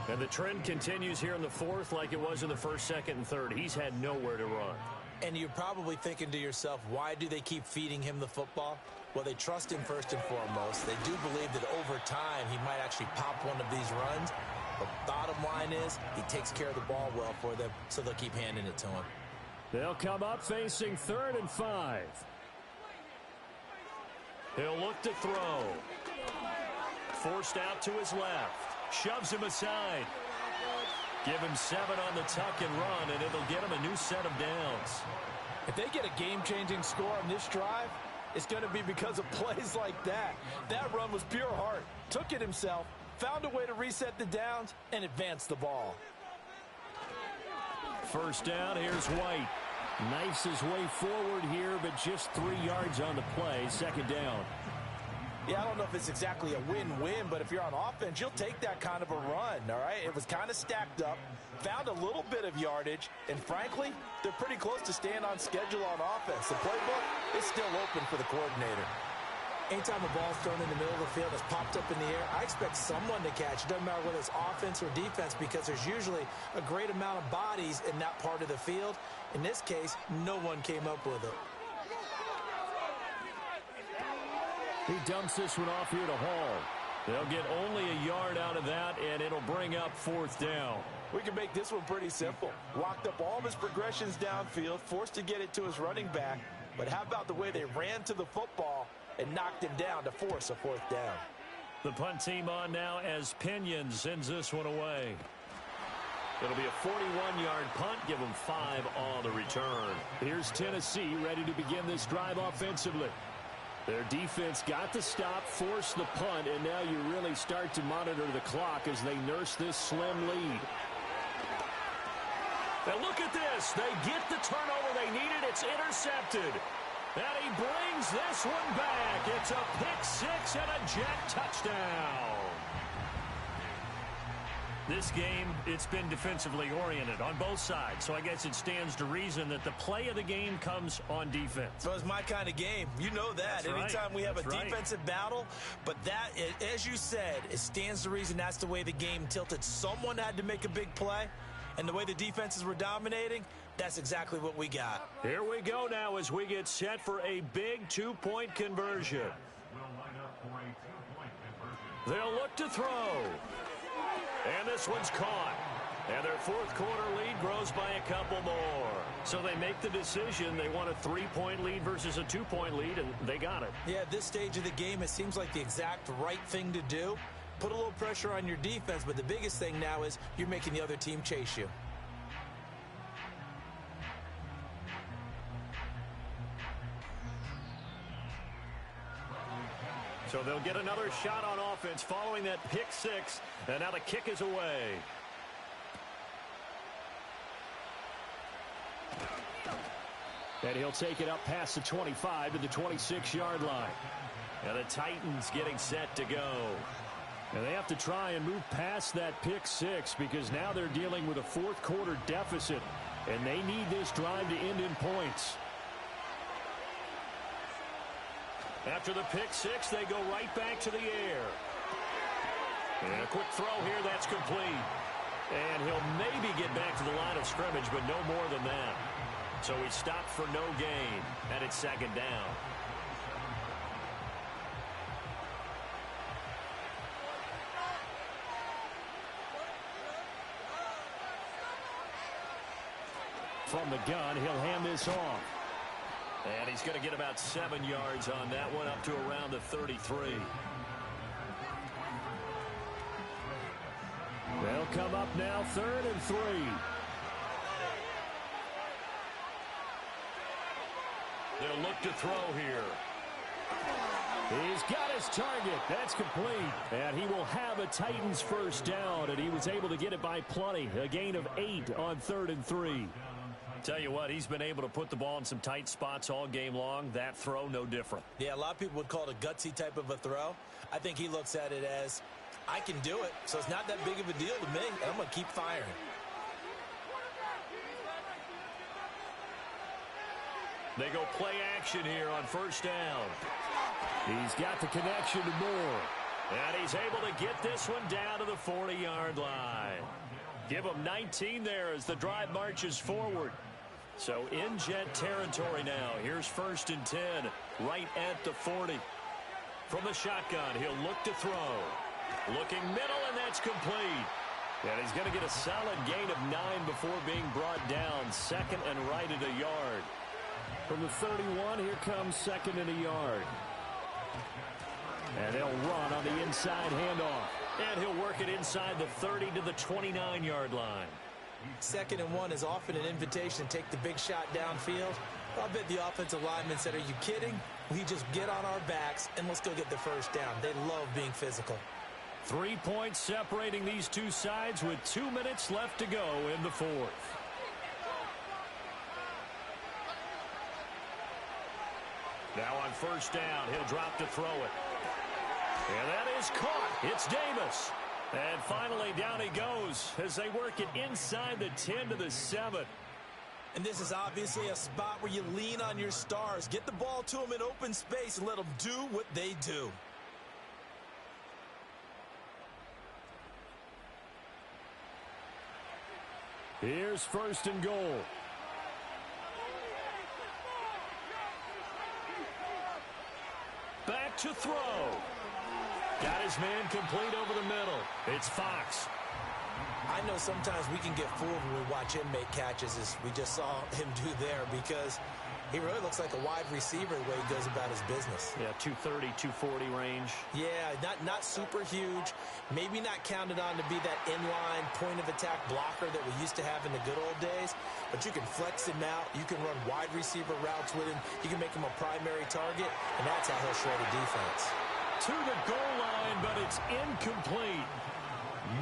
And the trend continues here in the 4th like it was in the 1st, 2nd, and 3rd. He's had nowhere to run. And you're probably thinking to yourself, why do they keep feeding him the football? Well, they trust him first and foremost. They do believe that over time he might actually pop one of these runs. But bottom line is he takes care of the ball well for them, so they'll keep handing it to him. They'll come up facing 3rd and 5. He'll look to throw. Forced out to his left. Shoves him aside. Give him 7 on the tuck and run, and it'll get him a new set of downs. If they get a game-changing score on this drive, it's going to be because of plays like that. That run was pure heart. Took it himself, found a way to reset the downs, and advance the ball. 1st down, here's White. Knifes his way forward here, but just 3 yards on the play. 2nd down. Yeah, I don't know if it's exactly a win-win, but if you're on offense, you'll take that kind of a run, all right? It was kind of stacked up, found a little bit of yardage, and frankly, they're pretty close to staying on schedule on offense. The playbook is still open for the coordinator. Anytime a ball's thrown in the middle of the field that's popped up in the air, I expect someone to catch. It doesn't matter whether it's offense or defense because there's usually a great amount of bodies in that part of the field. In this case, no one came up with it. He dumps this one off here to Hall. They'll get only a yard out of that, and it'll bring up 4th down. We can make this one pretty simple. Walked up all of his progressions downfield, forced to get it to his running back. But how about the way they ran to the football and knocked him down to force a 4th down? The punt team on now as Pinion sends this one away. It'll be a 41-yard punt. Give them 5 on the return. Here's Tennessee ready to begin this drive offensively. Their defense got the stop, forced the punt, and now you really start to monitor the clock as they nurse this slim lead. Now look at this. They get the turnover they needed. It's intercepted. And he brings this one back. It's a pick six and a Jet touchdown. This game, it's been defensively oriented on both sides. So I guess it stands to reason that the play of the game comes on defense. So it's my kind of game. You know that. That's Anytime we have That's a defensive battle. But that, as you said, it stands to reason that's the way the game tilted. Someone had to make a big play. And the way the defenses were dominating, that's exactly what we got. Here we go now as we get set for a big two-point conversion. They'll look to throw. And this one's caught. And their fourth quarter lead grows by a couple more. So they make the decision. They want a 3-point lead versus a 2-point lead, and they got it. Yeah, at this stage of the game, it seems like the exact right thing to do. Put a little pressure on your defense, but the biggest thing now is you're making the other team chase you. So they'll get another shot on offense following that pick six, and now the kick is away. And he'll take it up past the 25 to the 26-yard line. And the Titans getting set to go. And they have to try and move past that pick six because now they're dealing with a fourth quarter deficit, and they need this drive to end in points. After the pick six, they go right back to the air. And a quick throw here, that's complete. And he'll maybe get back to the line of scrimmage, but no more than that. So he stopped for no gain, and it's second down. From the gun, he'll hand this off. And he's going to get about 7 yards on that one, up to around the 33. They'll come up now, 3rd and 3. They'll look to throw here. He's got his target. That's complete. And he will have a Titans first down, and he was able to get it by plenty. A gain of 8 on 3rd and 3. Tell you what, he's been able to put the ball in some tight spots all game long. That throw, no different. Yeah, a lot of people would call it a gutsy type of a throw. I think he looks at it as, I can do it, so it's not that big of a deal to me, and I'm going to keep firing. They go play action here on first down. He's got the connection to Moore. And he's able to get this one down to the 40-yard line. Give him 19 there as the drive marches forward. So in Jet territory now. Here's 1st and 10, right at the 40. From the shotgun, he'll look to throw. Looking middle, and that's complete. And he's going to get a solid gain of 9 before being brought down. 2nd and right at a yard. From the 31, here comes 2nd and a yard. And they'll run on the inside handoff. And he'll work it inside the 30 to the 29-yard line. 2nd and 1 is often an invitation to take the big shot downfield. I bet the offensive lineman said, are you kidding? We just get on our backs and let's go get the first down. They love being physical. 3 points separating these two sides with 2 minutes left to go in the 4th. Now on first down, he'll drop to throw it. And that is caught. It's Davis. And finally, down he goes as they work it inside the 10 to the 7. And this is obviously a spot where you lean on your stars. Get the ball to them in open space and let them do what they do. Here's 1st and goal. Back to throw. Got his man complete over the middle. It's Fox. I know sometimes we can get fooled when we watch him make catches, as we just saw him do there, because He really looks like a wide receiver the way he goes about his business. Yeah, 230, 240 range. Yeah, not super huge. Maybe not counted on to be that inline point-of-attack blocker that we used to have in the good old days. But you can flex him out. You can run wide receiver routes with him. You can make him a primary target, and that's how he'll shred a defense. To the goal line, but it's incomplete.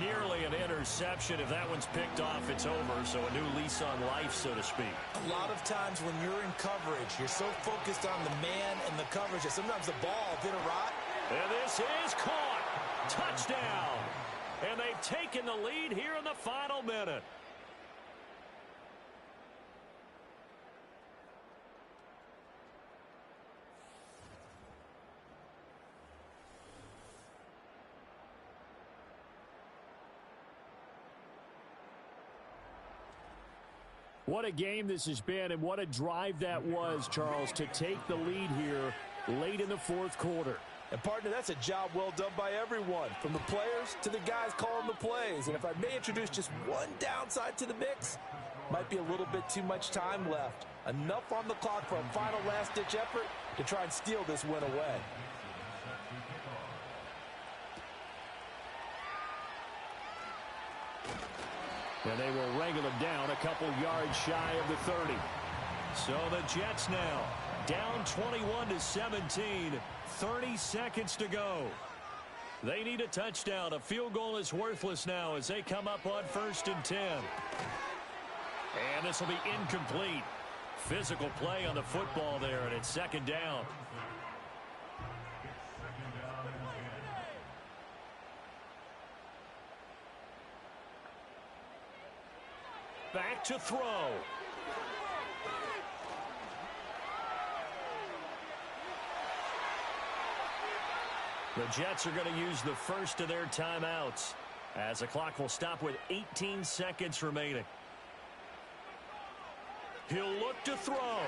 Nearly an interception. If that one's picked off, it's over. So a new lease on life, so to speak. A lot of times when you're in coverage, you're so focused on the man and the coverage that sometimes the ball hit a rot. And this is caught. Touchdown. And they've taken the lead here in the final minute. What a game this has been, and what a drive that was, Charles, to take the lead here late in the fourth quarter. And, partner, that's a job well done by everyone, from the players to the guys calling the plays. And if I may introduce just one downside to the mix, might be a little bit too much time left. Enough on the clock for a final last-ditch effort to try and steal this win away. And they will wrangle him down a couple yards shy of the 30. So the Jets now down 21-17, 30 seconds to go. They need a touchdown. A field goal is worthless now as they come up on 1st and 10. And this will be incomplete. Physical play on the football there, and it's 2nd down. Back to throw. The Jets are going to use the first of their timeouts as the clock will stop with 18 seconds remaining. He'll look to throw.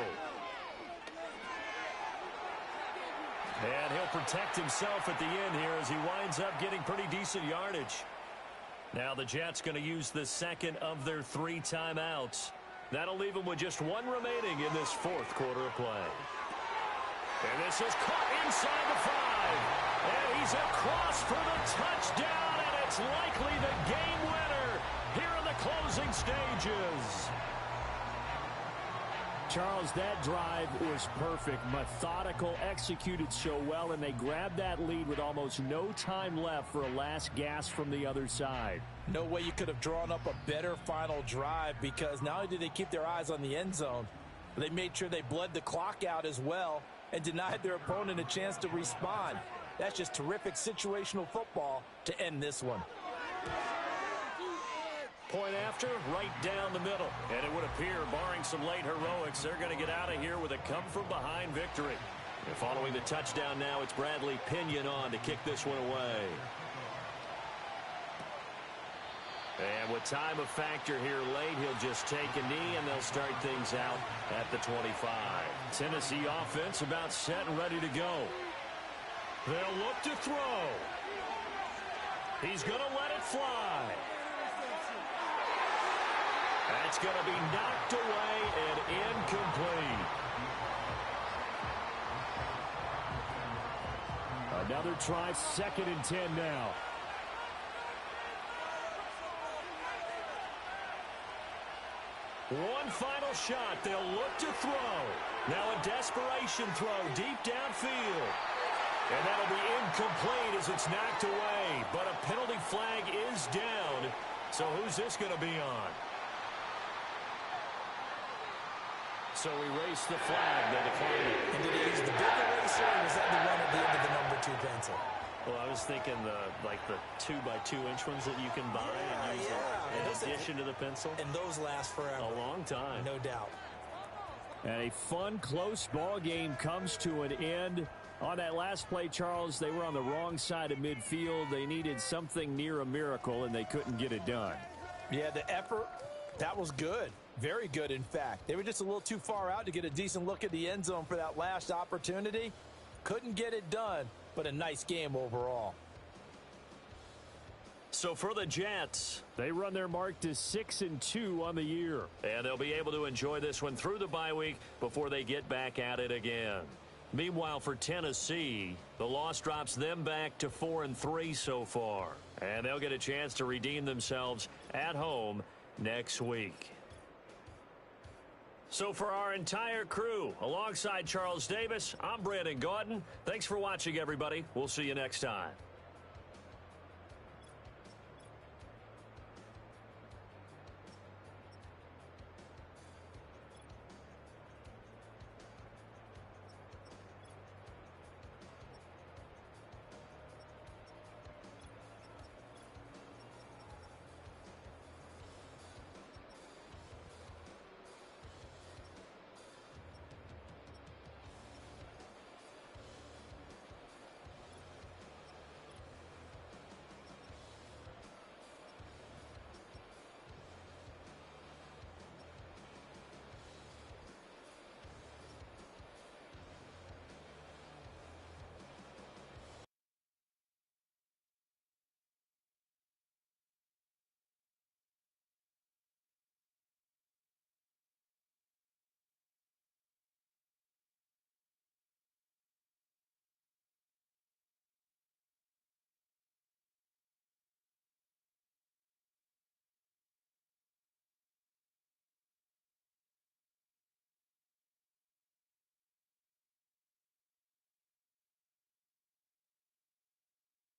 And he'll protect himself at the end here as he winds up getting pretty decent yardage. Now the Jets going to use the second of their 3 timeouts. That'll leave them with just 1 remaining in this 4th quarter of play. And this is caught inside the 5. And he's across for the touchdown, and it's likely the game winner here in the closing stages. Charles, that drive was perfect, methodical, executed so well, and they grabbed that lead with almost no time left for a last gasp from the other side. No way you could have drawn up a better final drive, because not only did they keep their eyes on the end zone, but they made sure they bled the clock out as well and denied their opponent a chance to respond. That's just terrific situational football to end this one. Point after, right down the middle. And it would appear, barring some late heroics, they're going to get out of here with a come-from-behind victory. And following the touchdown now, it's Bradley Pinion on to kick this one away. And with time of factor here late, he'll just take a knee, and they'll start things out at the 25. Tennessee offense about set and ready to go. They'll look to throw. He's going to let it fly. That's going to be knocked away and incomplete. Another try, 2nd and 10 now. One final shot. They'll look to throw. Now a desperation throw deep downfield. And that'll be incomplete as it's knocked away. But a penalty flag is down. So who's this going to be on? So erase the flag. They decline it. And did he use the big eraser, or was that the one at the end of the number 2 pencil? Well, I was thinking the 2x2-inch ones that you can buy and use in addition to the pencil. And those last forever. A long time. No doubt. And a fun, close ball game comes to an end. On that last play, Charles, they were on the wrong side of midfield. They needed something near a miracle, and they couldn't get it done. Yeah, the effort, that was good. Very good, in fact. They were just a little too far out to get a decent look at the end zone for that last opportunity. Couldn't get it done, but a nice game overall. So for the Jets, they run their mark to 6-2 on the year. And they'll be able to enjoy this one through the bye week before they get back at it again. Meanwhile, for Tennessee, the loss drops them back to 4-3 so far. And they'll get a chance to redeem themselves at home next week. So for our entire crew, alongside Charles Davis, I'm Brandon Gaudin. Thanks for watching, everybody. We'll see you next time.